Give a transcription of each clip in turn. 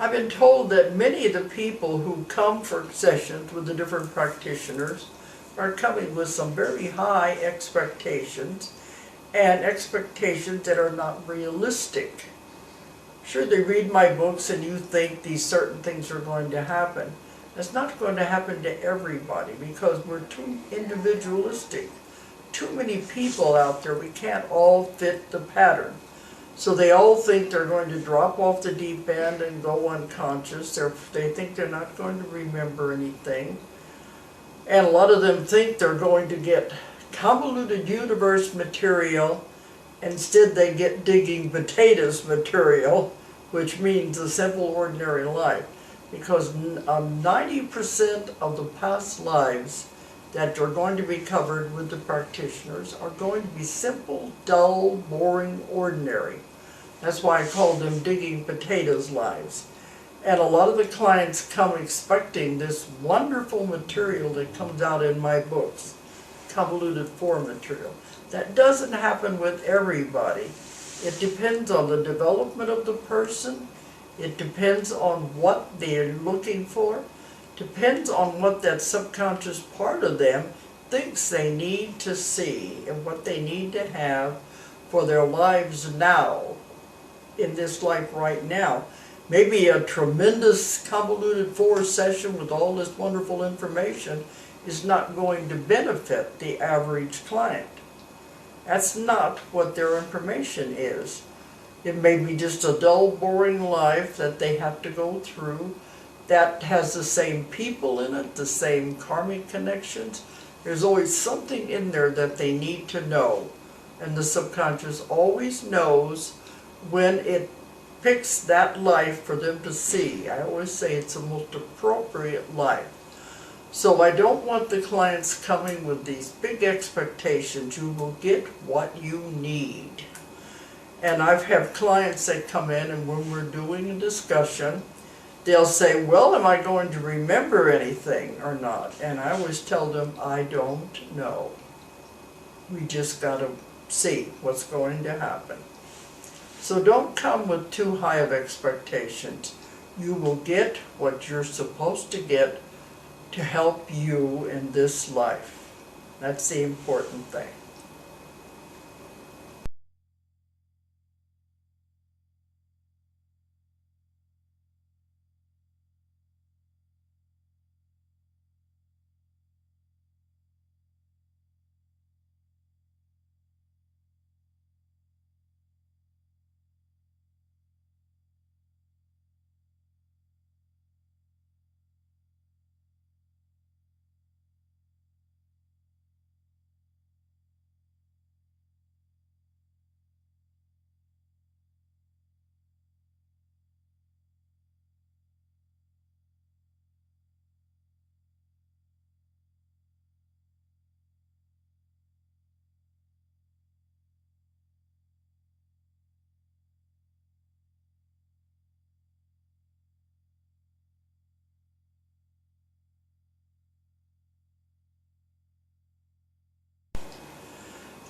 I've been told that many of the people who come for sessions with the different practitioners are coming with some very high expectations, and expectations that are not realistic. Sure, they read my books and you think these certain things are going to happen. It's not going to happen to everybody because we're too individualistic. Too many people out there, we can't all fit the pattern. So they all think they're going to drop off the deep end and go unconscious. They think they're not going to remember anything. And a lot of them think they're going to get convoluted universe material. Instead they get digging potatoes material, which means a simple ordinary life. Because 90% of the past lives that are going to be covered with the practitioners are going to be simple, dull, boring, ordinary. That's why I call them digging potatoes lives. And a lot of the clients come expecting this wonderful material that comes out in my books, convoluted form material. That doesn't happen with everybody. It depends on the development of the person. It depends on what they're looking for. Depends on what that subconscious part of them thinks they need to see and what they need to have for their lives now, in this life right now. Maybe a tremendous convoluted force session with all this wonderful information is not going to benefit the average client. That's not what their information is. It may be just a dull, boring life that they have to go through that has the same people in it, the same karmic connections. There's always something in there that they need to know. And the subconscious always knows when it picks that life for them to see. I always say it's the most appropriate life. So I don't want the clients coming with these big expectations. You will get what you need. And I've had clients that come in, and when we're doing a discussion, they'll say, well, am I going to remember anything or not? And I always tell them, I don't know. We just got to see what's going to happen. So don't come with too high of expectations. You will get what you're supposed to get to help you in this life. That's the important thing.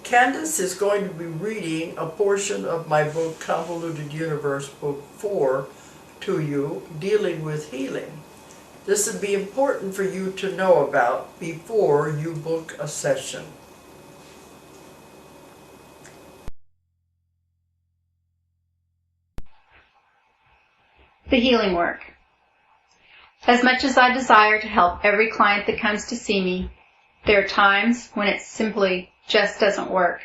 Candace is going to be reading a portion of my book, Convoluted Universe Book 4, to you, dealing with healing. This would be important for you to know about before you book a session. The healing work. As much as I desire to help every client that comes to see me, there are times when it simply just doesn't work.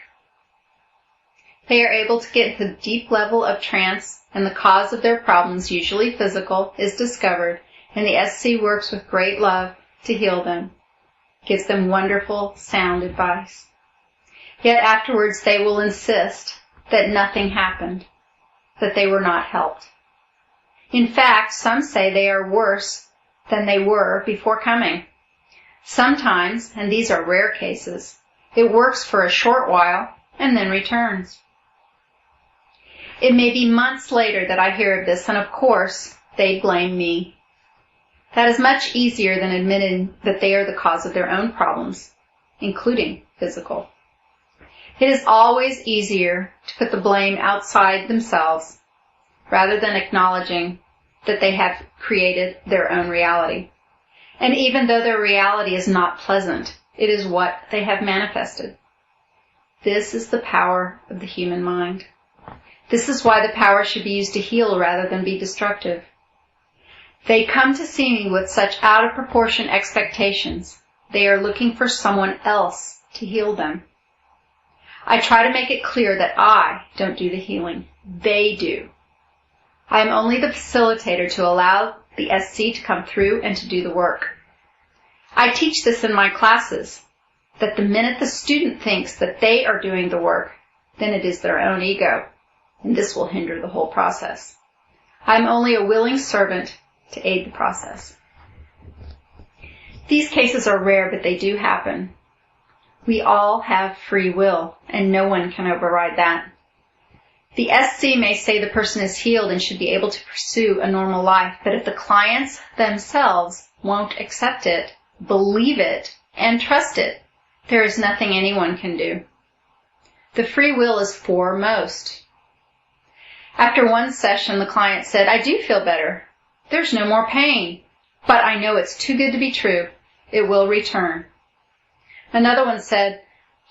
They are able to get to the deep level of trance, and the cause of their problems, usually physical, is discovered, and the SC works with great love to heal them, gives them wonderful, sound advice. Yet afterwards they will insist that nothing happened, that they were not helped. In fact, some say they are worse than they were before coming. Sometimes, and these are rare cases, it works for a short while and then returns. It may be months later that I hear of this, and of course, they blame me. That is much easier than admitting that they are the cause of their own problems, including physical. It is always easier to put the blame outside themselves, rather than acknowledging that they have created their own reality. And even though their reality is not pleasant, it is what they have manifested. This is the power of the human mind. This is why the power should be used to heal rather than be destructive. They come to see me with such out of proportion expectations. They are looking for someone else to heal them. I try to make it clear that I don't do the healing. They do. I am only the facilitator to allow the SC to come through and to do the work. I teach this in my classes, that the minute the student thinks that they are doing the work, then it is their own ego, and this will hinder the whole process. I am only a willing servant to aid the process. These cases are rare, but they do happen. We all have free will, and no one can override that. The SC may say the person is healed and should be able to pursue a normal life, but if the clients themselves won't accept it, believe it, and trust it, there is nothing anyone can do. The free will is foremost. After one session, the client said, "I do feel better. There's no more pain, but I know it's too good to be true. It will return." Another one said,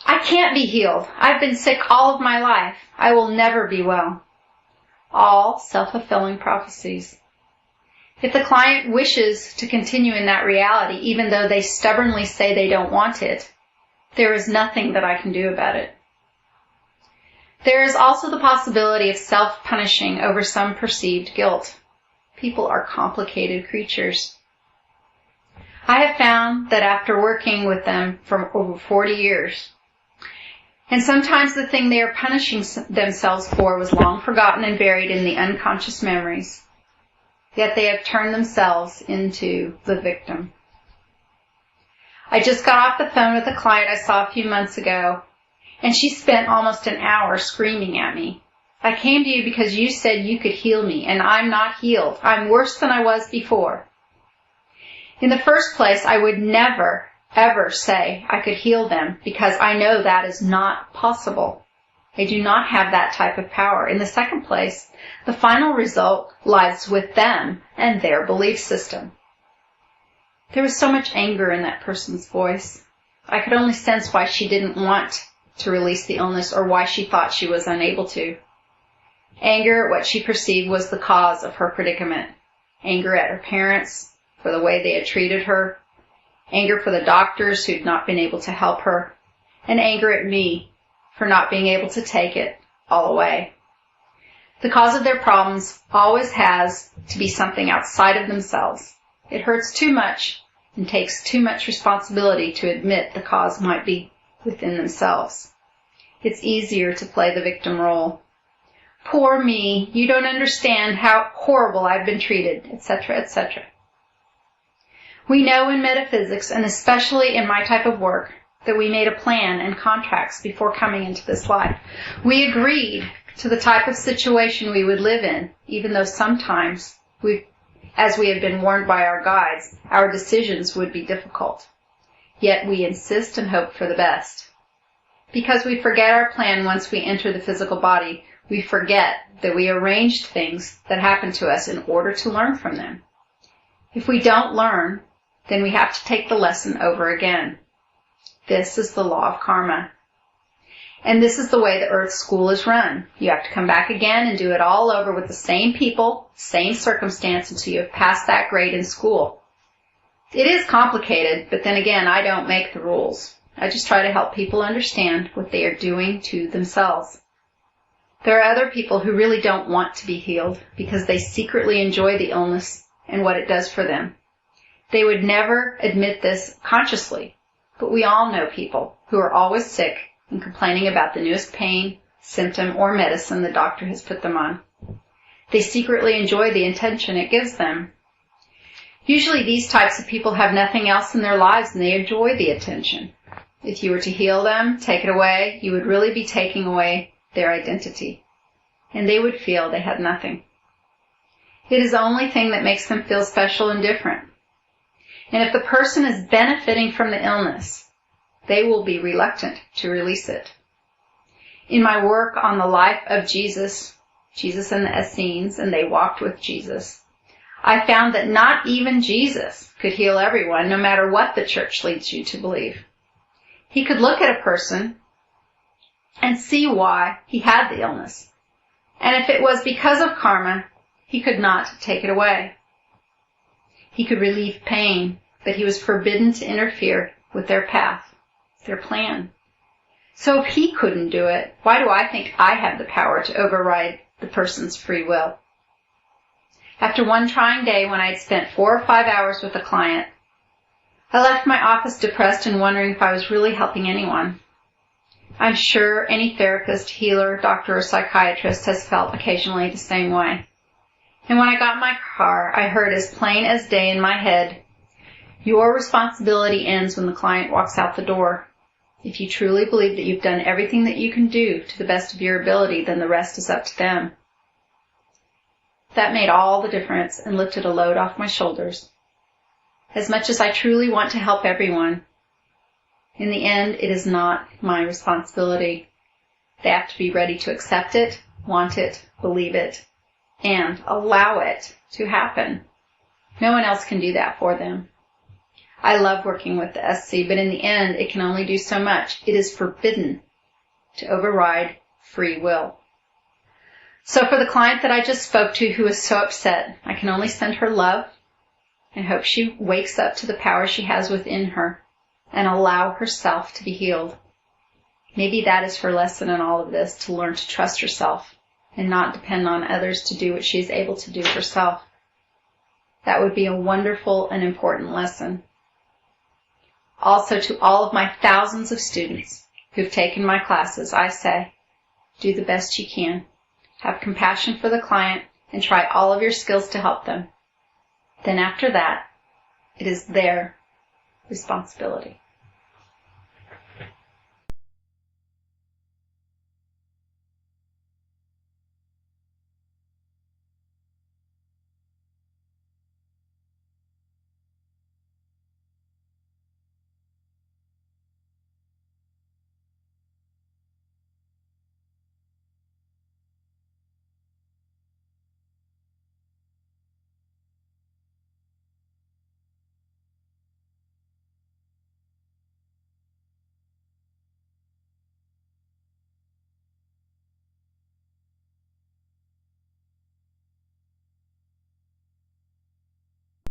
"I can't be healed. I've been sick all of my life. I will never be well." All self-fulfilling prophecies. If the client wishes to continue in that reality, even though they stubbornly say they don't want it, there is nothing that I can do about it. There is also the possibility of self-punishing over some perceived guilt. People are complicated creatures. I have found that after working with them for over 40 years, and sometimes the thing they are punishing themselves for was long forgotten and buried in the unconscious memories, yet they have turned themselves into the victim. I just got off the phone with a client I saw a few months ago, and she spent almost an hour screaming at me. "I came to you because you said you could heal me, and I'm not healed. I'm worse than I was before." In the first place, I would never, ever say I could heal them because I know that is not possible. I do not have that type of power. In the second place, the final result lies with them and their belief system. There was so much anger in that person's voice. I could only sense why she didn't want to release the illness or why she thought she was unable to. Anger at what she perceived was the cause of her predicament. Anger at her parents for the way they had treated her. Anger for the doctors who'd not been able to help her. And anger at me for not being able to take it all away. The cause of their problems always has to be something outside of themselves. It hurts too much and takes too much responsibility to admit the cause might be within themselves. It's easier to play the victim role. "Poor me, you don't understand how horrible I've been treated," etc., etc. We know in metaphysics, and especially in my type of work, that we made a plan and contracts before coming into this life. We agreed to the type of situation we would live in, even though sometimes, as we have been warned by our guides, our decisions would be difficult. Yet we insist and hope for the best. Because we forget our plan once we enter the physical body, we forget that we arranged things that happened to us in order to learn from them. If we don't learn, then we have to take the lesson over again. This is the law of karma. And this is the way the Earth School is run. You have to come back again and do it all over with the same people, same circumstance until you have passed that grade in school. It is complicated, but then again, I don't make the rules. I just try to help people understand what they are doing to themselves. There are other people who really don't want to be healed because they secretly enjoy the illness and what it does for them. They would never admit this consciously, but we all know people who are always sick and complaining about the newest pain, symptom, or medicine the doctor has put them on. They secretly enjoy the attention it gives them. Usually these types of people have nothing else in their lives and they enjoy the attention. If you were to heal them, take it away, you would really be taking away their identity. And they would feel they had nothing. It is the only thing that makes them feel special and different. And if the person is benefiting from the illness, they will be reluctant to release it. In my work on the life of Jesus and the Essenes, and they walked with Jesus, I found that not even Jesus could heal everyone, no matter what the church leads you to believe. He could look at a person and see why he had the illness. And if it was because of karma, he could not take it away. He could relieve pain, but he was forbidden to interfere with their path, their plan. So if he couldn't do it, why do I think I have the power to override the person's free will? After one trying day when I had spent 4 or 5 hours with a client, I left my office depressed and wondering if I was really helping anyone. I'm sure any therapist, healer, doctor, or psychiatrist has felt occasionally the same way. And when I got in my car, I heard as plain as day in my head, "Your responsibility ends when the client walks out the door. If you truly believe that you've done everything that you can do to the best of your ability, then the rest is up to them." That made all the difference and lifted a load off my shoulders. As much as I truly want to help everyone, in the end, it is not my responsibility. They have to be ready to accept it, want it, believe it, and allow it to happen. No one else can do that for them. I love working with the SC, but in the end, it can only do so much. It is forbidden to override free will. So for the client that I just spoke to who is so upset, I can only send her love and hope she wakes up to the power she has within her and allow herself to be healed. Maybe that is her lesson in all of this, to learn to trust herself and not depend on others to do what she is able to do herself. That would be a wonderful and important lesson. Also, to all of my thousands of students who've taken my classes, I say, do the best you can. Have compassion for the client and try all of your skills to help them. Then after that, it is their responsibility.